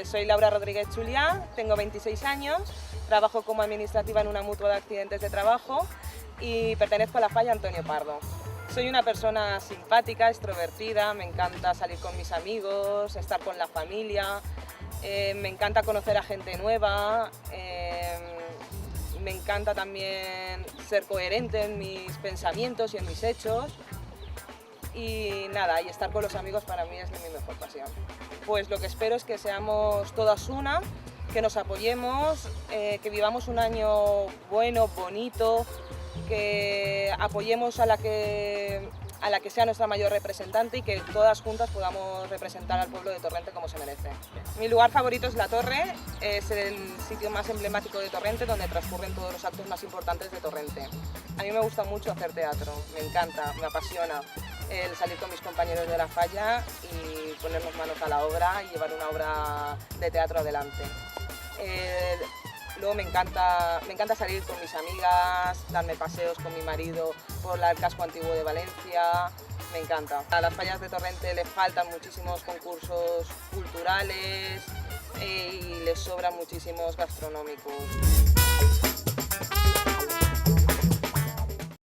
Soy Laura Rodríguez Juliá, tengo 26 años, trabajo como administrativa en una mutua de accidentes de trabajo y pertenezco a la falla Antonio Pardo. Soy una persona simpática, extrovertida, me encanta salir con mis amigos, estar con la familia, me encanta conocer a gente nueva, me encanta también ser coherente en mis pensamientos y en mis hechos. Y nada, y estar con los amigos para mí es mi mejor pasión. Pues lo que espero es que seamos todas una, que nos apoyemos, que vivamos un año bueno, bonito, que apoyemos a la que sea nuestra mayor representante y que todas juntas podamos representar al pueblo de Torrente como se merece. Mi lugar favorito es La Torre, es el sitio más emblemático de Torrente donde transcurren todos los actos más importantes de Torrente. A mí me gusta mucho hacer teatro, me encanta, me apasiona el salir con mis compañeros de la falla y ponernos manos a la obra y llevar una obra de teatro adelante. Luego me encanta salir con mis amigas, darme paseos con mi marido por el casco antiguo de Valencia, me encanta. A las fallas de Torrente les faltan muchísimos concursos culturales y les sobran muchísimos gastronómicos.